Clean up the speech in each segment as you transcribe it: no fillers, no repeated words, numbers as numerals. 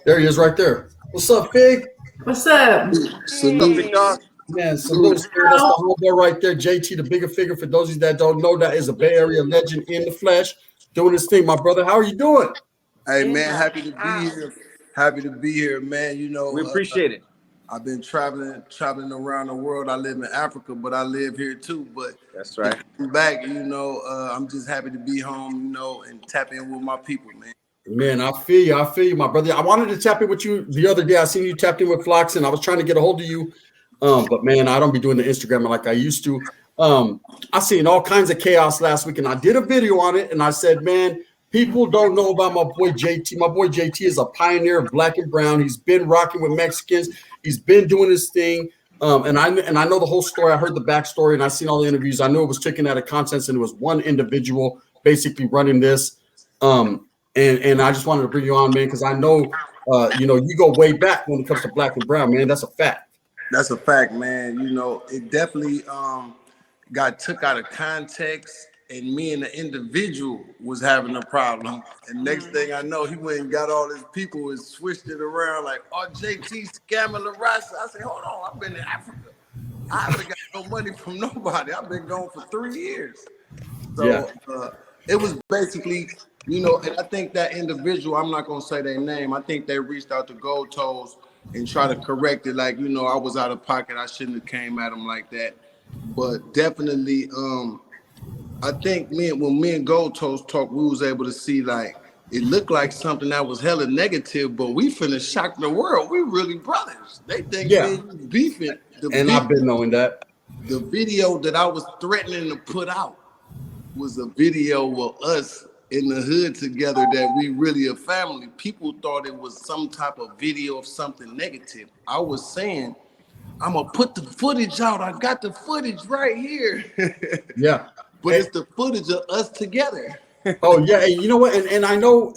There he is right there. What's up, Fig? What's up? Salute. Man, salute. That's the homeboy right there, JT, the Bigga Figure. For those of you that don't know, that is a Bay Area legend in the flesh, doing his thing. My brother, how are you doing? Hey, man, happy to be here. Happy to be here, man. You know, we appreciate it. I've been traveling around the world. I live in Africa, but I live here too. But that's right. I'm back, you know, I'm just happy to be home, you know, and tap in with my people, man. Man, I feel you, my brother. I wanted to tap in with you the other day. I seen you tapped in with Flox, and I was trying to get a hold of you. But man, I don't be doing the Instagram like I used to. I seen all kinds of chaos last week, and I did a video on it, and I said, man, people don't know about my boy JT. My boy JT is a pioneer of black and brown. He's been rocking with Mexicans. He's been doing his thing. And I know the whole story. I heard the backstory, and I seen all the interviews. I knew it was taken out of context, and it was one individual basically running this. And I just wanted to bring you on, man, because I know, you go way back when it comes to black and brown, man. That's a fact. That's a fact, man. You know, it definitely got took out of context, and me and the individual was having a problem. And next thing I know, he went and got all his people and switched it around like, oh, JT scamming the rest. I said, hold on, I've been in Africa. I haven't got no money from nobody. I've been gone for 3 years. So it was basically, you know, and I think that individual, I'm not going to say their name, I think they reached out to Gold Toes and try to correct it, like, you know, I was out of pocket. I shouldn't have came at him like that. But definitely, I think when me and Gold Toast talked, we was able to see, like, it looked like something that was hella negative, but we finna shock the world. We really brothers. They think we beefing. I've been knowing that. The video that I was threatening to put out was a video of us in the hood together, that we really a family. People thought it was some type of video of something negative. I was saying, I'm gonna put the footage out. I got the footage right here. Yeah. But it's the footage of us together. Oh yeah, and you know what? And I know,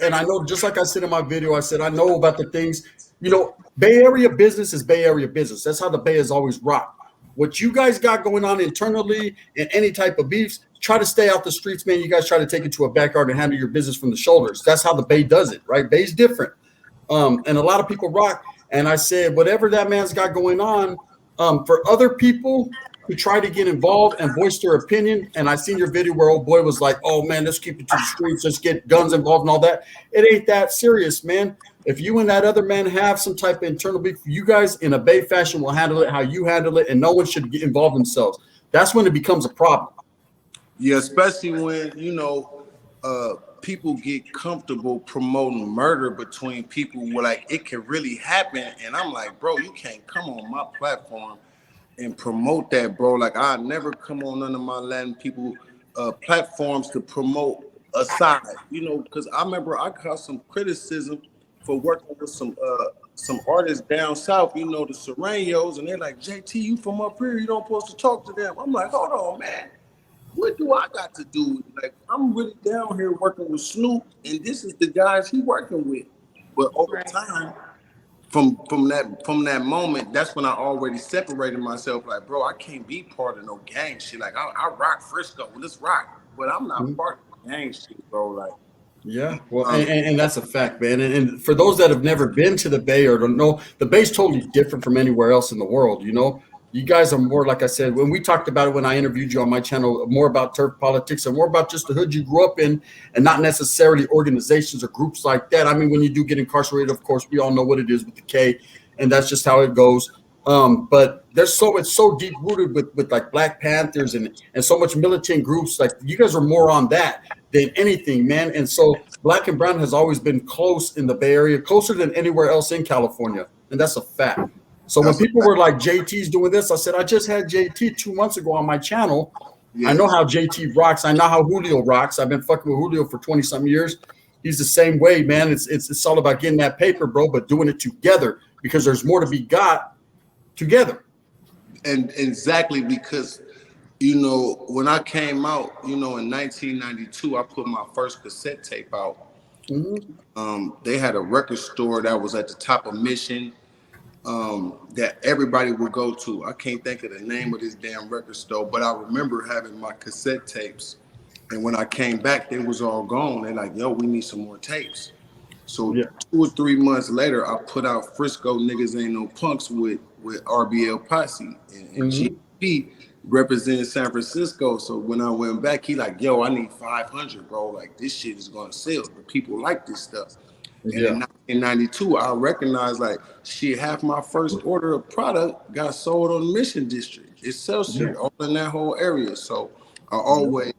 just like I said in my video, I said I know about the things, you know, Bay Area business is Bay Area business. That's how the Bay has always rocked. What you guys got going on internally and any type of beefs, try to stay out the streets, man. You guys try to take it to a backyard and handle your business from the shoulders. That's how the Bay does it, right? Bay's different. And a lot of people rock. And I said, whatever that man's got going on, for other people who try to get involved and voice their opinion. And I seen your video where old boy was like, oh man, let's keep it to the streets. Let's get guns involved and all that. It ain't that serious, man. If you and that other man have some type of internal beef, you guys in a Bay fashion will handle it how you handle it, and no one should get involved themselves. That's when it becomes a problem. Yeah, especially when, you know, people get comfortable promoting murder between people where, like, it can really happen. And I'm like, bro, you can't come on my platform and promote that, bro. Like, I never come on none of my Latin people platforms to promote a side, you know, because I remember I got some criticism for working with some artists down south, you know, the Serranos, and they're like, JT, you from up here, you don't supposed to talk to them. I'm like, hold on, man. What do I got to do with it? Like, I'm really down here working with Snoop, and this is the guys he working with. But over time, from that moment, that's when I already separated myself. Like, bro, I can't be part of no gang shit. Like, I rock Frisco, let's rock. But I'm not part of the gang shit, bro. Like, yeah, well, and that's a fact, man. And for those that have never been to the Bay or don't know, the Bay's totally different from anywhere else in the world. You know, you guys are more, like I said, when we talked about it, when I interviewed you on my channel, more about turf politics and more about just the hood you grew up in, and not necessarily organizations or groups like that. I mean, when you do get incarcerated, of course, we all know what it is with the K, and that's just how it goes. But it's so deep rooted with like Black Panthers and so much militant groups. Like, you guys are more on that than anything, man. And so black and brown has always been close in the Bay Area, closer than anywhere else in California. And that's a fact. So when people were like, JT's doing this, I said, I just had JT 2 months ago on my channel. Yeah. I know how JT rocks. I know how Julio rocks. I've been fucking with Julio for 20 something years. He's the same way, man. It's all about getting that paper, bro, but doing it together, because there's more to be got together. And exactly, because, you know, when I came out, you know, in 1992, I put my first cassette tape out. Mm-hmm. They had a record store that was at the top of Mission that everybody would go to. I can't think of the name of this damn record store, but I remember having my cassette tapes. And when I came back, they was all gone. They're like, yo, we need some more tapes. So Yeah. 2 or 3 months later, I put out Frisco Niggas Ain't No Punks with RBL Posse, and GP represents San Francisco. So when I went back, he like, yo, I need 500, bro. Like this shit is gonna sell. The people like this stuff. And in Yeah. 1992, I recognized like shit, half my first order of product got sold on the Mission District. It's Celsius, all in that whole area. So I always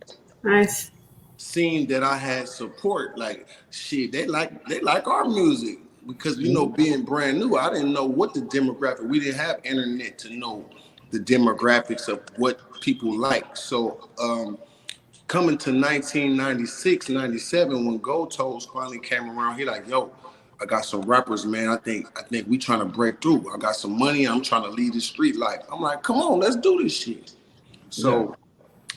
Nice. seen that I had support. Like shit, they like our music because you know, being brand new, I didn't know what the demographic. We didn't have internet to know the demographics of what people like. So coming to 1996, 97, when Gold Toes finally came around, he like, yo, I got some rappers, man. I think we trying to break through. I got some money. I'm trying to lead the street life. I'm like, come on, let's do this shit. So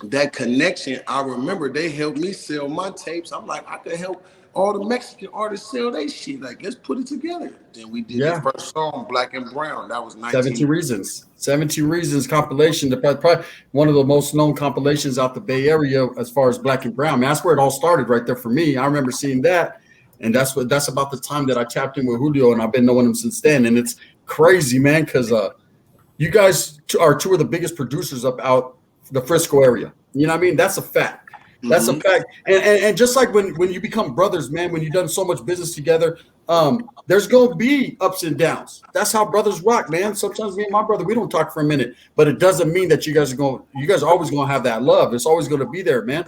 that connection, I remember they helped me sell my tapes. I'm like, I could help all the Mexican artists sell their shit. Like, let's put it together. Then we did the first song, Black and Brown. That was 17 Reasons. 17 Reasons compilation. Probably one of the most known compilations out the Bay Area as far as Black and Brown. Man, that's where it all started right there for me. I remember seeing that. And that's about the time that I tapped in with Julio, and I've been knowing him since then. And it's crazy, man, because you guys are two of the biggest producers up out the Frisco area. You know what I mean? That's a fact. That's a fact. And just like when you become brothers, man, when you've done so much business together, there's gonna be ups and downs. That's how brothers rock, man. Sometimes me and my brother, we don't talk for a minute, but it doesn't mean that you guys are always gonna have that love. It's always gonna be there, man.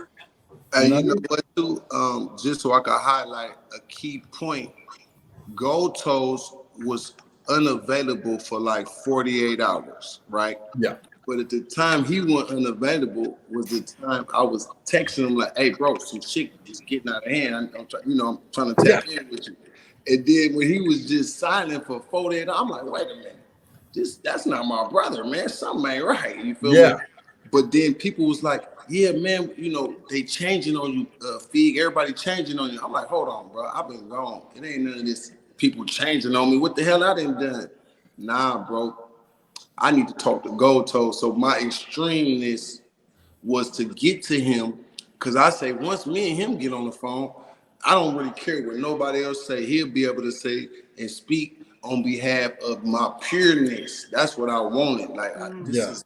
And you know what, too? Just so I can highlight a key point, Gold Toes was unavailable for like 48 hours, right? Yeah. But at the time he went unavailable was the time I was texting him like, "Hey, bro, some shit is getting out of hand. I'm trying to tap in with you." And then when he was just silent for 48 hours, I'm like, "Wait a minute, that's not my brother, man. Something ain't right." You feel me? But then people was like, "Yeah, man, they changing on you, Fig. Everybody changing on you." I'm like, "Hold on, bro. I've been gone. It ain't none of this people changing on me. What the hell I done done?" Nah, bro. I need to talk to Gold Toe. So my extremeness was to get to him, because I say once me and him get on the phone, I don't really care what nobody else say. He'll be able to say and speak on behalf of my pureness. That's what I wanted. Like this is,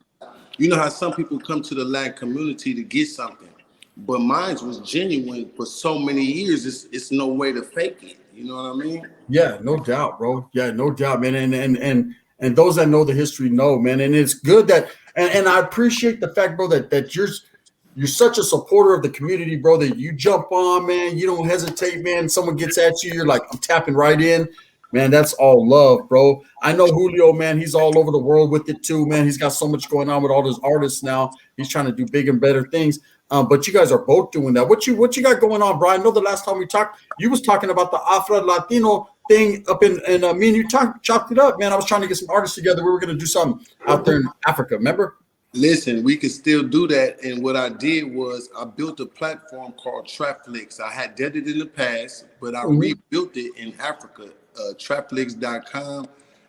you know how some people come to the Latin community to get something, but mine was genuine for so many years. It's no way to fake it. You know what I mean? Yeah, no doubt, bro. Yeah, no doubt, man. And those that know the history know, man. And it's good that, and I appreciate the fact, bro, that you're such a supporter of the community, bro, that you jump on, man. You don't hesitate, man. Someone gets at you, you're like, I'm tapping right in. Man, that's all love, bro. I know Julio, man. He's all over the world with it too, man. He's got so much going on with all those artists now. He's trying to do big and better things. But you guys are both doing that. What you got going on, Brian? I know the last time we talked, you was talking about the Afro Latino thing up in me and you chopped it up, man. I was trying to get some artists together. We were going to do something out there in Africa, remember? Listen, we can still do that. And what I did was I built a platform called Trapflix. I had did it in the past, but I rebuilt it in Africa, trapflix.com.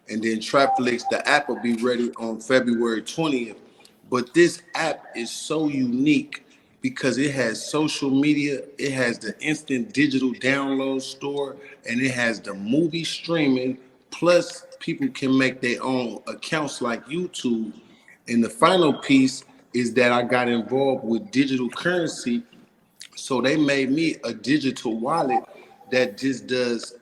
And then Trapflix, the app will be ready on February 20th. But this app is so unique because it has social media, it has the instant digital download store, and it has the movie streaming, plus people can make their own accounts like YouTube. And the final piece is that I got involved with digital currency. So they made me a digital wallet that just does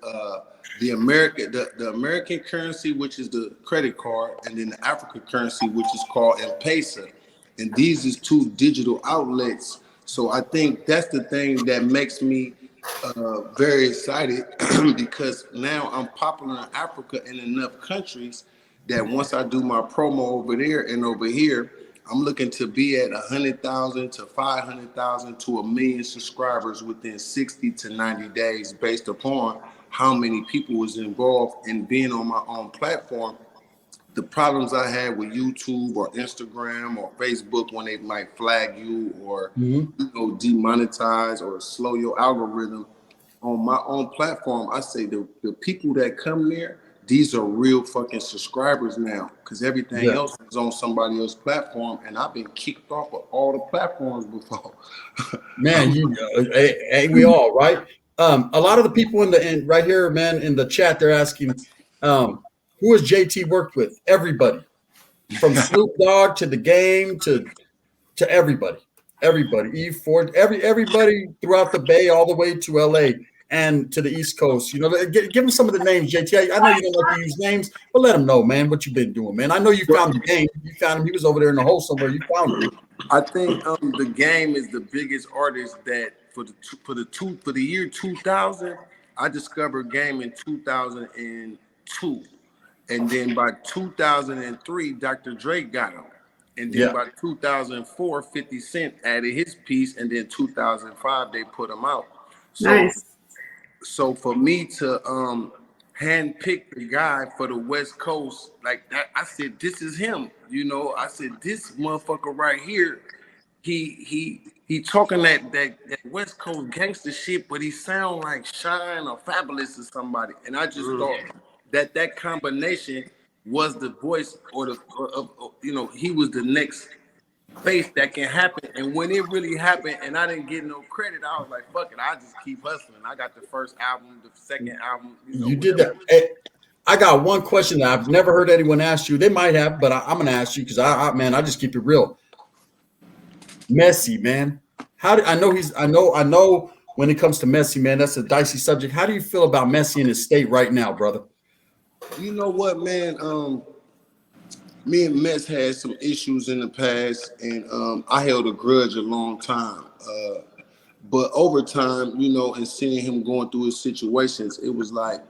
the American currency, which is the credit card, and then the African currency, which is called M-Pesa. And these is two digital outlets. So I think that's the thing that makes me very excited because now I'm popular in Africa and enough countries that once I do my promo over there and over here, I'm looking to be at 100,000 to 500,000 to 1,000,000 subscribers within 60 to 90 days based upon how many people was involved in being on my own platform. The problems I had with YouTube or Instagram or Facebook when they might flag you or demonetize or slow your algorithm, on my own platform, I say the people that come there, these are real fucking subscribers now, because everything else is on somebody else's platform, and I've been kicked off of all the platforms before. Man, we all right. A lot of the people in right here, man, in the chat, they're asking, who has JT worked with? Everybody, from Snoop Dogg to the Game to everybody, E Ford, everybody throughout the Bay, all the way to LA and to the East Coast. You know, give them some of the names, JT. I know you don't like to use names, but let them know, man, what you've been doing, man. I know you found the Game. You found him. He was over there in the hole somewhere. You found him. I think the Game is the biggest artist that for the year 2000. I discovered Game in 2002, and then by 2003, Dr. Dre got him, and then by 2004, 50 Cent added his piece, and then 2005 they put him out. So, nice. So for me to handpick the guy for the West Coast like that, I said, this is him. You know, I said, this motherfucker right here, he talking that West Coast gangster shit, but he sound like Shine or Fabulous or somebody. And I just thought that combination was the voice you know, he was the next face that can happen. And when it really happened and I didn't get no credit, I was like, fuck it, I just keep hustling. I got the first album, the second album. You did that. Hey, I got one question that I've never heard anyone ask you. They might have, but I'm gonna ask you because I just keep it real. Messi, man. I know when it comes to Messi, man, that's a dicey subject. How do you feel about Messi in his state right now, brother? You know what, man? Me and Mess had some issues in the past, and I held a grudge a long time. But over time, you know, and seeing him going through his situations, it was like,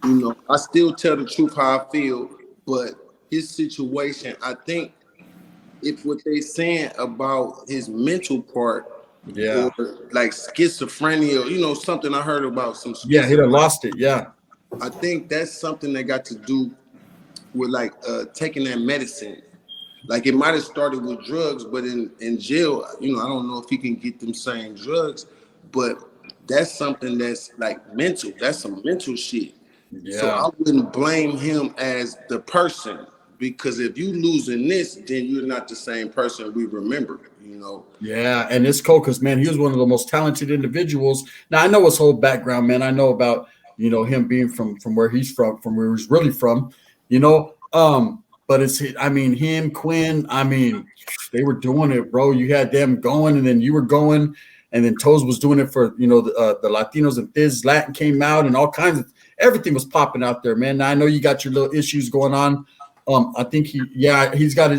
you know, I still tell the truth how I feel, but his situation, I think if what they saying about his mental part, or like schizophrenia, you know, something I heard about some. Yeah, he done lost it. Yeah, I think that's something that got to do with like taking that medicine. Like it might have started with drugs, but in jail, you know, I don't know if he can get them same drugs, but that's something that's like mental. That's some mental shit. Yeah. So I wouldn't blame him as the person, because if you losing this, then you're not the same person we remember, you know? Yeah, and it's cool because, man, he was one of the most talented individuals. Now, I know his whole background, man. I know about, you know, him being from where he's from where he's really from, you know. But I mean, him, Quinn, I mean, they were doing it, bro. You had them going, and then you were going, and then Toes was doing it for, you know, the Latinos, and Fizz Latin came out, and all kinds of everything was popping out there, man. Now, I know you got your little issues going on. I think he's got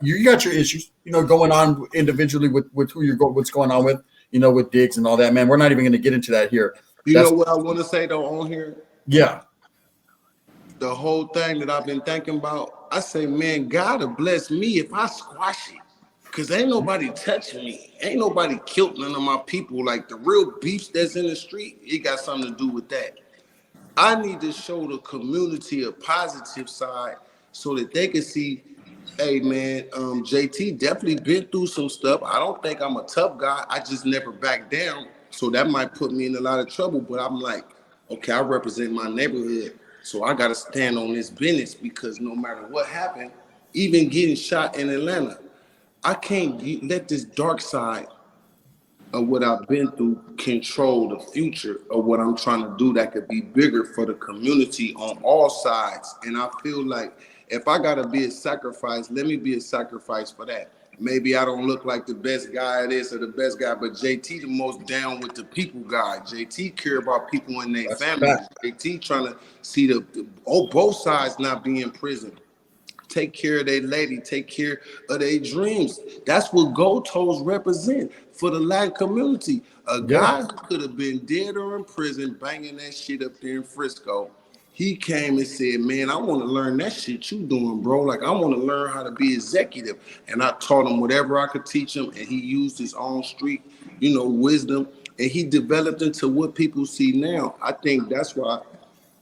you got your issues, you know, going on individually with who what's going on with, you know, with Diggs and all that, man. We're not even going to get into that here. You know what I want to say though on here? Yeah. The whole thing that I've been thinking about, I say, man, God will bless me if I squash it. Cause ain't nobody touching me. Ain't nobody killed none of my people. Like the real beefs that's in the street, it got something to do with that. I need to show the community a positive side so that they can see, hey man, JT definitely been through some stuff. I don't think I'm a tough guy. I just never back down. So that might put me in a lot of trouble. But I'm like, okay, I represent my neighborhood. So I got to stand on this business, because no matter what happened, even getting shot in Atlanta, I can't let this dark side of what I've been through control the future of what I'm trying to do that could be bigger for the community on all sides. And I feel like if I gotta be a sacrifice, let me be a sacrifice for that. Maybe I don't look like the best guy at this or the best guy, but JT the most down with the people guy. JT care about people in their family. JT trying to see both sides not be in prison. Take care of their lady, take care of their dreams. That's what Gold Toes represent for the Latin community. A guy who could have been dead or in prison banging that shit up there in Frisco, he came and said, man, I want to learn that shit you doing, bro. Like, I want to learn how to be executive. And I taught him whatever I could teach him, and he used his own street, you know, wisdom, and he developed into what people see now. I think that's why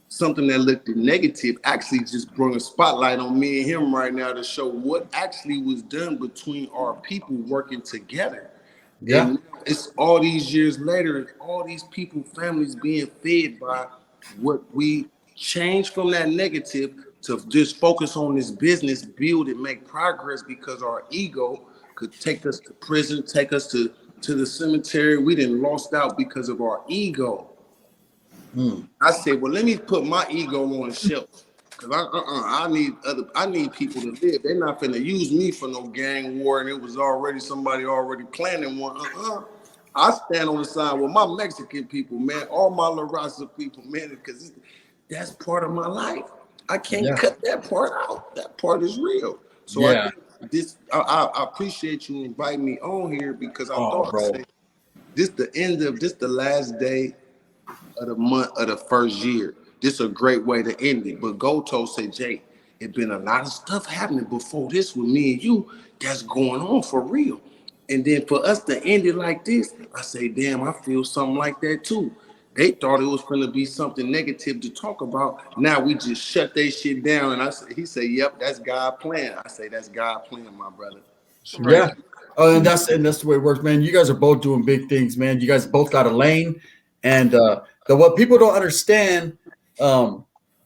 something that looked negative actually just brought a spotlight on me and him right now to show what actually was done between our people working together. Yeah. And it's all these years later, all these people, families being fed by what we changed from that negative to just focus on this business, build and make progress, because our ego could take us to prison, take us to the cemetery. We didn't lost out because of our ego. I said, well, let me put my ego on the shelf. Cause I need people to live. They're not finna use me for no gang war, and it was already somebody already planning one. I stand on the side with my Mexican people, man, all my La Raza people, man, because that's part of my life. I can't cut that part out. That part is real. So I think this. I appreciate you inviting me on here because I thought I'd say this the last day of the month of the first year. This is a great way to end it. But Goto said, Jay, it been a lot of stuff happening before this with me and you that's going on for real. And then for us to end it like this, I say, damn, I feel something like that too. They thought it was going to be something negative to talk about. Now we just shut their shit down. And he said, yep, that's God plan. I say, that's God plan, my brother. Straight. Yeah. Oh, and that's the way it works, man. You guys are both doing big things, man. You guys both got a lane. And what people don't understand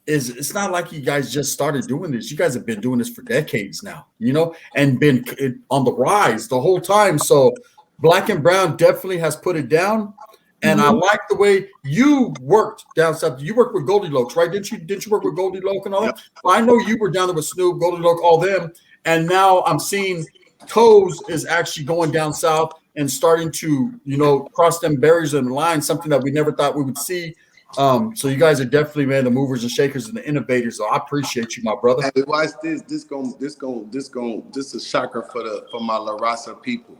is it's not like you guys just started doing this. You guys have been doing this for decades now, you know, and been on the rise the whole time. So Black and Brown definitely has put it down. And I like the way you worked down south. You worked with Goldie Lokes, right? Didn't you work with Goldie Loke and all that? Well, I know you were down there with Snoop, Goldie Loke, all them. And now I'm seeing Toes is actually going down south and starting to, you know, cross them barriers and lines, something that we never thought we would see. So you guys are definitely, man, the movers and shakers and the innovators. So I appreciate you, my brother. Hey, watch this. This is a shocker for my La Raza people.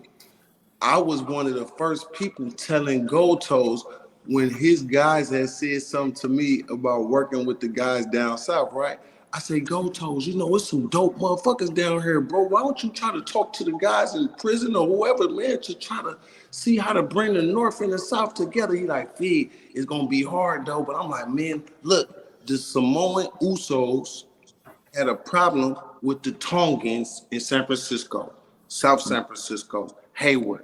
I was one of the first people telling Gotos when his guys had said something to me about working with the guys down south, right? I say, Gotos, you know, it's some dope motherfuckers down here, bro. Why don't you try to talk to the guys in prison or whoever, man, to try to see how to bring the North and the South together? He like, Fig, it's going to be hard, though. But I'm like, man, look, the Samoan Usos had a problem with the Tongans in San Francisco, South San Francisco, Hayward.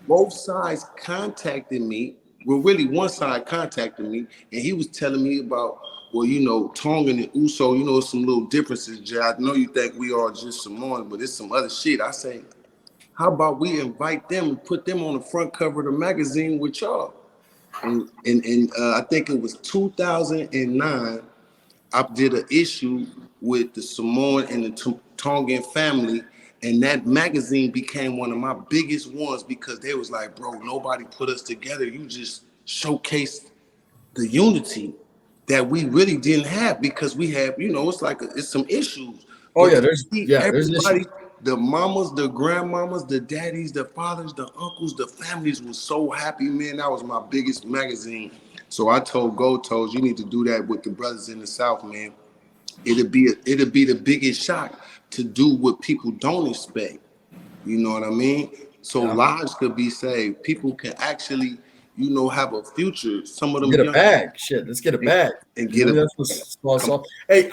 Both sides contacted me. Well, really, one side contacted me, and he was telling me about, well, you know, Tongan and Uso, you know, some little differences, Jay. I know you think we are just Samoans, but it's some other shit. I say, how about we invite them and put them on the front cover of the magazine with y'all? And I think it was 2009, I did an issue with the Samoan and the Tongan family, and that magazine became one of my biggest ones because they was like, bro, nobody put us together. You just showcased the unity that we really didn't have because we have, you know, it's some issues. Oh, but yeah, there's everybody, the mamas, the grandmamas, the daddies, the fathers, the uncles, the families was so happy, man. That was my biggest magazine. So I told Gotos, you need to do that with the brothers in the South, man. It'll be the biggest shock to do what people don't expect. You know what I mean? So lives could be saved. People can actually, you know, have a future. Some of them get a bag. Shit, let's get a bag. And get a Hey,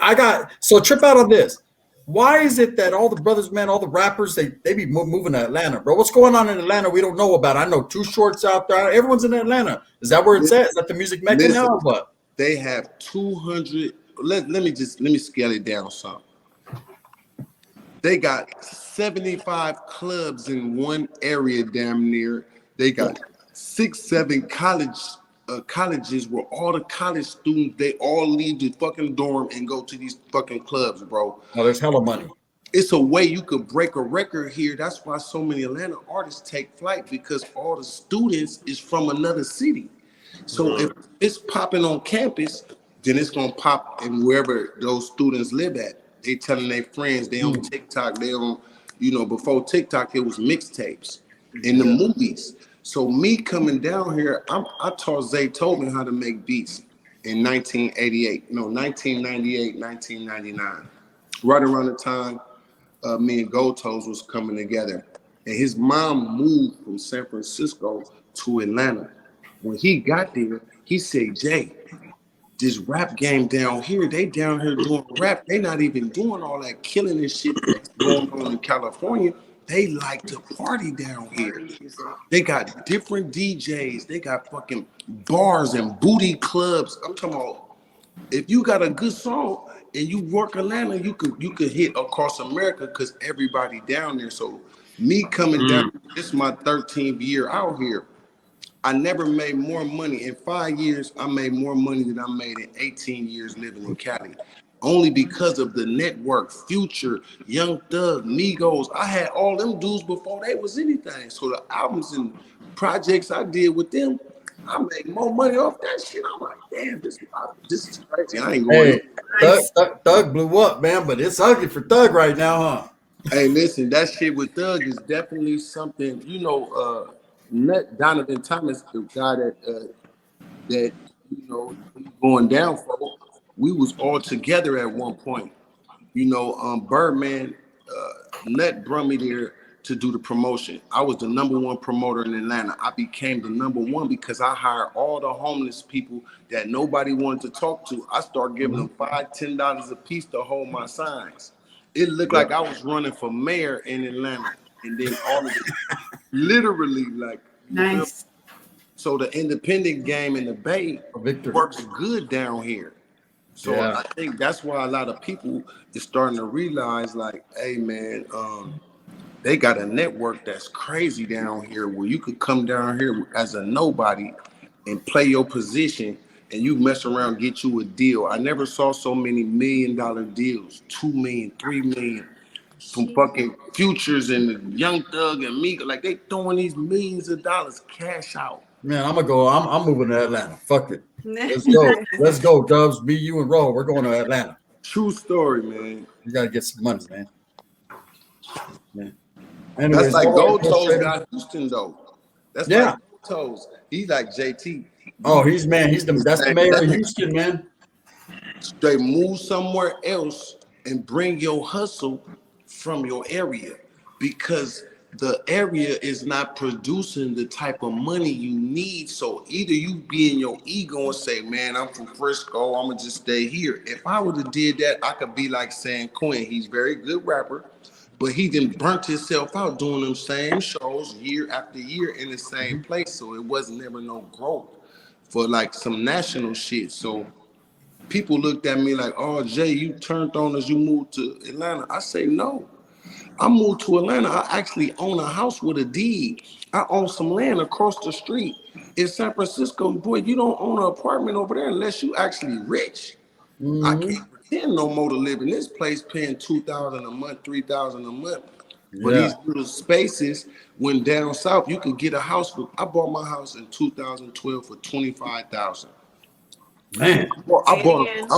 trip out on this. Why is it that all the brothers, man, all the rappers, they be moving to Atlanta, bro? What's going on in Atlanta we don't know about? I know Too Short's out there. Everyone's in Atlanta. Is that where it's at? Is that the music mecca now or what? They have 200. Let me scale it down some. They got 75 clubs in one area damn near. They got 6-7 colleges where all the college students, they all leave the fucking dorm and go to these fucking clubs, bro. Oh, there's hella money. It's a way you could break a record here. That's why so many Atlanta artists take flight, because all the students is from another city. So if it's popping on campus, then it's gonna pop in wherever those students live at. They telling their friends, they on TikTok, they on, you know, before TikTok, it was mixtapes in the movies. So me coming down here, I taught Zaytoven how to make beats in 1998, 1999, right around the time me and Gotos was coming together. And his mom moved from San Francisco to Atlanta. When he got there, he said, Jay, this rap game down here, they down here doing rap. They not even doing all that killing and shit that's going on in California. They like to party down here. They got different DJs. They got fucking bars and booty clubs. I'm talking about, if you got a good song and you work Atlanta, you could hit across America because everybody down there. So me coming down, this is my 13th year out here. I never made more money. In 5 years, I made more money than I made in 18 years living in Cali. Only because of the network, Future, Young Thug, Migos. I had all them dudes before they was anything. So the albums and projects I did with them, I made more money off that shit. I'm like, damn, this is crazy. I ain't going. Hey, Thug blew up, man, but it's ugly for Thug right now, huh? Hey, listen, that shit with Thug is definitely something. Donovan Thomas, the guy that he's going down for. We was all together at one point. Birdman, Nut brought me there to do the promotion. I was the #1 promoter in Atlanta. I became the #1 because I hired all the homeless people that nobody wanted to talk to. I started giving them $5, $10 a piece to hold my signs. It looked like I was running for mayor in Atlanta, and then all of it, literally, like, nice. So the independent game in the Bay works good down here. So I think that's why a lot of people is starting to realize, like, hey man, they got a network that's crazy down here where you could come down here as a nobody and play your position, and you mess around, get you a deal. I never saw so many $1 million deals, 2 million, 3 million, from fucking Futures and Young Thug and Migos. Like, they throwing these millions of dollars cash out. Man, I'm gonna go. I'm moving to Atlanta. Fuck it. Let's go. Let's go, Dubs. Me, you, and Ro. We're going to Atlanta. True story, man. You gotta get some money, man. Anyways, that's like Gold Toes got Houston though. That's like Gold Toes. He's like JT. Oh, that's the mayor of Houston, man. They move somewhere else and bring your hustle from your area, because the area is not producing the type of money you need. So either you be in your ego and say, man, I'm from Frisco, I'm gonna just stay here. If I would have did that, I could be like San Quinn. He's a very good rapper, but he didn't burnt himself out doing them same shows year after year in the same place. So it wasn't never no growth for like some national shit. So people looked at me like, oh, Jay, you turned on us, you moved to Atlanta. I say, no. I moved to Atlanta. I actually own a house with a deed. I own some land across the street in San Francisco. Boy, you don't own an apartment over there unless you actually rich. I can't pretend no more to live in this place paying $2,000 a month, $3,000 a month. But these little spaces, when down south, you could get a house for. I bought my house in 2012 for $25,000. Man, I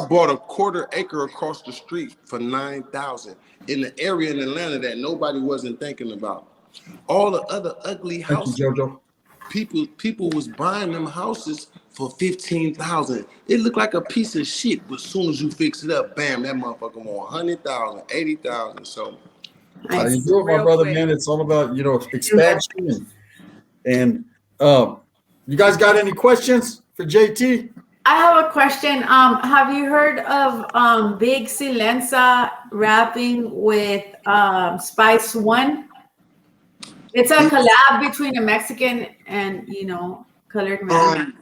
bought a quarter acre across the street for $9,000 in the area in Atlanta that nobody wasn't thinking about. All the other ugly houses, people was buying them houses for $15,000. It looked like a piece of shit, but as soon as you fix it up, bam, that motherfucker want $100,000, $80,000. So how you do it, my brother, man? It's all about expansion. And you guys got any questions for JT? I have a question. Have you heard of Big Silenza rapping with Spice One? It's a collab between a Mexican and colored man.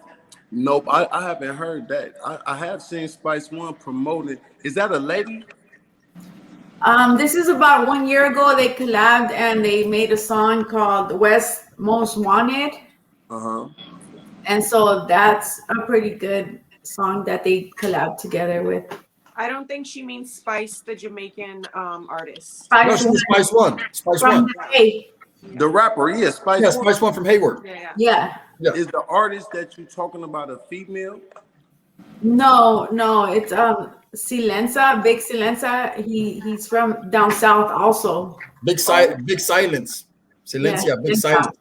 Nope, I haven't heard that. I have seen Spice One promoted. Is that a lady? This is about 1 year ago. They collabed and they made a song called West Most Wanted. And so that's a pretty good song that they collabed together with. I don't think she means Spice, the Jamaican artist. Spice One. Spice One. The rapper, Spice One. Yeah, Spice One from Hayward. Yeah. Is the artist that you're talking about a female? No, it's Silenza, Big Silenza. He's from down south also. Big Silence. Silencia, Big Silence.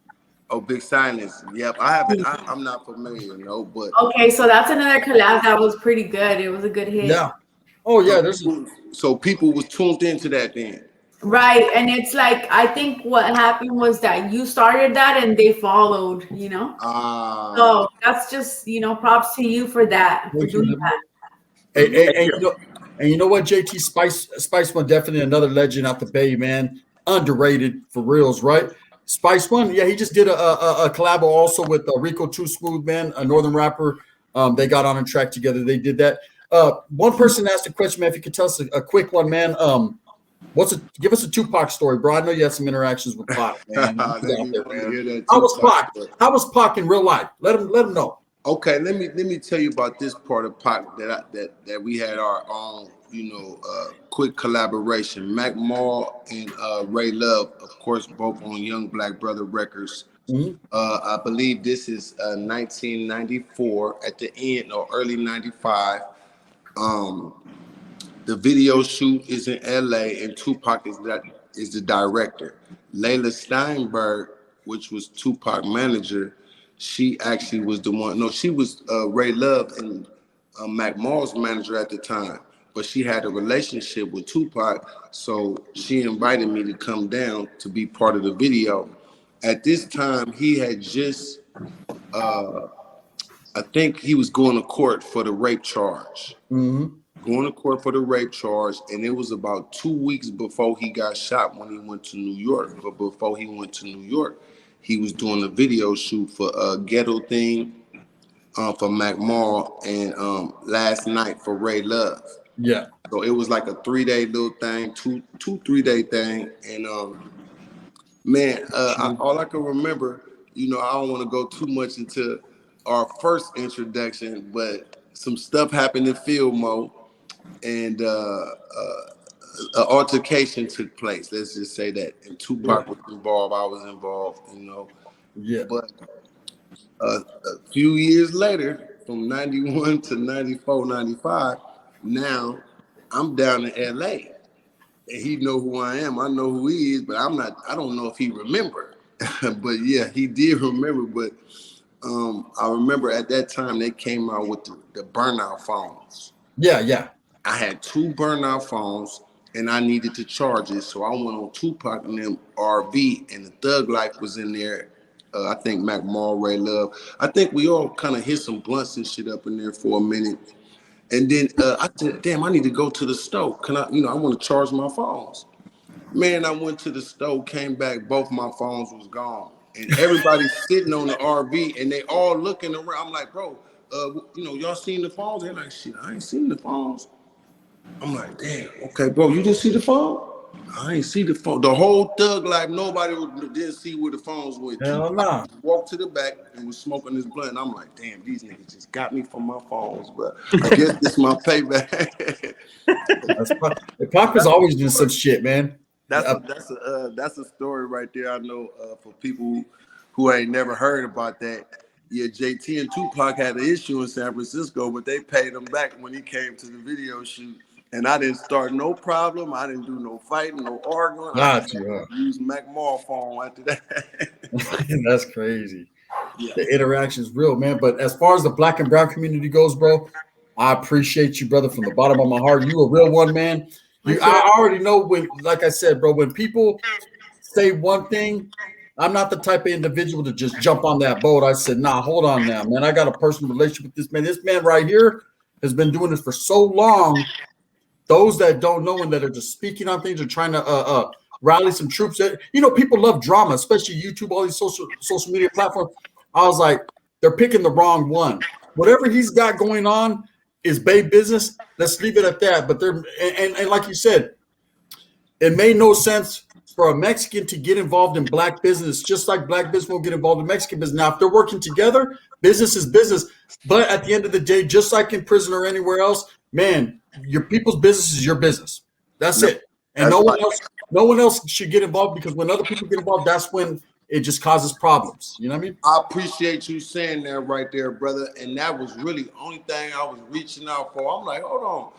Oh, Big Silence. Yep, I haven't. I'm not familiar, but okay, so that's another collab that was pretty good. It was a good hit. Yeah. Oh yeah. So people was tuned into that then. Right, and it's like I think what happened was that you started that and they followed. So that's just props to you for that. For doing that. And you know what, JT, Spice One, definitely another legend out the Bay, man. Underrated for reals, right? Spice One, he just did a collab also with Rico Too Smooth, man, a northern rapper. They got on a track together. They did that. One person asked a question, man. If you could tell us a quick one, man. Give us a Tupac story, bro. I know you had some interactions with Pac, man. Let me hear that How was Tupac Pac? story. How was Pac in real life? Let him know. Okay, let me tell you about this part of Pac that we had our own, quick collaboration. Mac Mall and Ray Love, of course, both on Young Black Brother Records. Mm-hmm. I believe this is 1994 at the end or early 95. The video shoot is in LA and Tupac is the director. Layla Steinberg, which was Tupac manager, she actually was the one. No, she was Ray Love and Mac Mall's manager at the time. But she had a relationship with Tupac, so she invited me to come down to be part of the video. At this time, he had just, I think he was going to court for the rape charge. Mm-hmm. Going to court for the rape charge, and it was about 2 weeks before he got shot when he went to New York. But before he went to New York, he was doing a video shoot for a Ghetto Thing for Mac Mall and Last Night for Ray Love. Yeah. So it was like a 3-day little thing, 3-day thing, and man, all I can remember, I don't want to go too much into our first introduction, but some stuff happened in Field Mo. And an altercation took place. Let's just say that. And Tupac was involved. I was involved. Yeah. But a few years later, from 91 to 94, 95, now I'm down in LA. And he know who I am. I know who he is, but I don't know if he remembered. But yeah, he did remember. But I remember at that time they came out with the burnout phones. Yeah. I had 2 burnout phones and I needed to charge it. So I went on Tupac and them RV, and the Thug Life was in there. I think Mac Mall, Ray Love. I think we all kind of hit some blunts and shit up in there for a minute. And then I said, damn, I need to go to the store. Can I, I want to charge my phones. Man, I went to the store, came back, both my phones was gone. And everybody's sitting on the RV and they all looking around. I'm like, bro, y'all seen the phones? They're like, shit, I ain't seen the phones. I'm like, damn, okay, bro, you didn't see the phone? I ain't see the phone. The whole Thug Life, nobody didn't see where the phones went. Hell nah. Walked to the back and was smoking his blunt. I'm like, damn, these niggas just got me from my phones, but I guess this is my payback. Pac was always doing some shit, man. That's a story right there. I know for people who ain't never heard about that. Yeah, JT and Tupac had an issue in San Francisco, but they paid him back when he came to the video shoot. And I didn't start no problem. I didn't do no fighting, no arguing. Got you, huh? Used Mac Mall phone after that. That's crazy. Yeah. The interaction is real, man. But as far as the Black and brown community goes, bro, I appreciate you, brother, from the bottom of my heart. You a real one, man. I already know when, like I said, bro, when people say one thing, I'm not the type of individual to just jump on that boat. I said, nah, hold on now, man. I got a personal relationship with this man. This man right here has been doing this for so long. Those that don't know and that are just speaking on things or trying to rally some troops. People love drama, especially YouTube, all these social media platforms. I was like, they're picking the wrong one. Whatever he's got going on is babe business. Let's leave it at that. But and like you said, it made no sense for a Mexican to get involved in black business, just like black business will get involved in Mexican business. Now, if they're working together, business is business. But at the end of the day, just like in prison or anywhere else, man, your people's business is your business. That's it. And no one else should get involved, because when other people get involved, that's when it just causes problems. You know what I mean? I appreciate you saying that right there, brother. And that was really the only thing I was reaching out for. I'm like, hold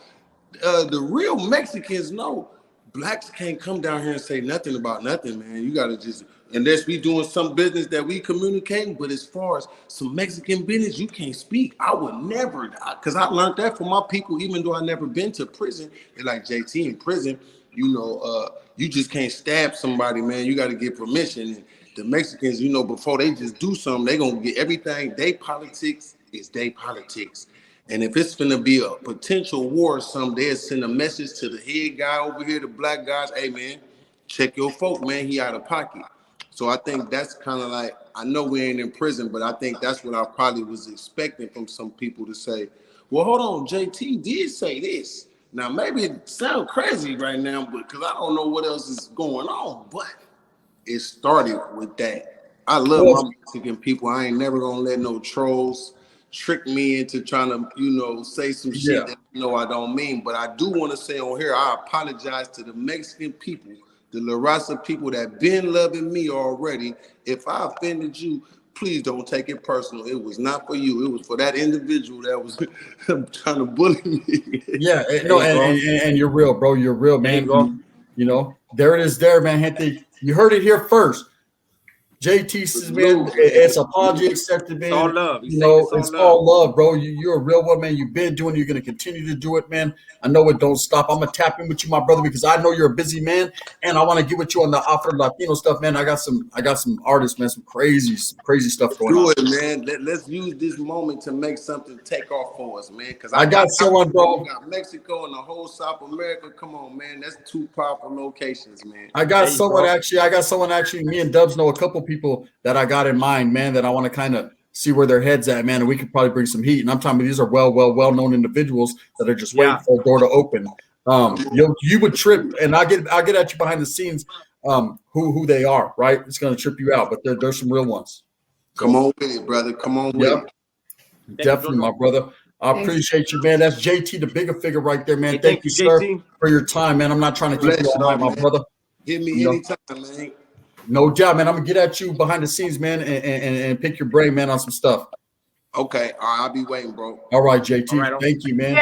on. The real Mexicans know blacks can't come down here and say nothing about nothing, man. You got to just, unless we doing some business that we communicating. But as far as some Mexican business, you can't speak. I would never, because I learned that from my people, even though I never been to prison. They're like, JT, in prison, you just can't stab somebody, man. You got to get permission. And the Mexicans, before they just do something, they going to get everything. They politics is they politics. And if it's going to be a potential war or something, they'll send a message to the head guy over here, the black guys, hey, man, check your folk, man, he out of pocket. So I think that's kind of like, I know we ain't in prison, but I think that's what I probably was expecting from some people to say, well, hold on, JT did say this. Now, maybe it sounds crazy right now, but because I don't know what else is going on, but it started with that. I love my Mexican people. I ain't never gonna let no trolls trick me into trying to, you know, say some shit that I don't mean. But I do want to say on here, I apologize to the Mexican people, the La Raza people that been loving me already. If I offended you, please don't take it personal. It was not for you. It was for that individual that was trying to bully me. Yeah, no, and you're real, bro. You're real, man. You know, there it is, there, man. Gente, you heard it here first. JT says, man, it's apology accepted, man. It's all love. You know, it's all love, bro. You're a real one, man. You've been doing it. You're going to continue to do it, man. I know it don't stop. I'm going to tap in with you, my brother, because I know you're a busy man, and I want to get with you on the Afro Latino stuff, man. I got some artists, man, some crazy stuff going on. Do it, man. Let's use this moment to make something take off for us, man. Because I got someone, bro. Got Mexico and the whole South America. Come on, man. That's 2 powerful locations, man. I got someone actually. Me and Dubs know a couple people that I got in mind, man, that I want to kind of see where their head's at, man, and we could probably bring some heat. And I'm talking about these are well-known individuals that are just waiting for a door to open. You would trip, and I'll get at you behind the scenes who they are, right? It's gonna trip you out, but there's some real ones. Come on with it, brother. Come on with it. Definitely, my brother. I appreciate you, man. That's JT, the Bigga figure right there, man. Thank you, sir, for your time, man. I'm not trying to keep you all night, my brother. Hit me anytime, man. No doubt, man. I'm gonna get at you behind the scenes, man, and pick your brain, man, on some stuff. Okay, all right, I'll be waiting, bro. All right, JT. All right, thank you, man.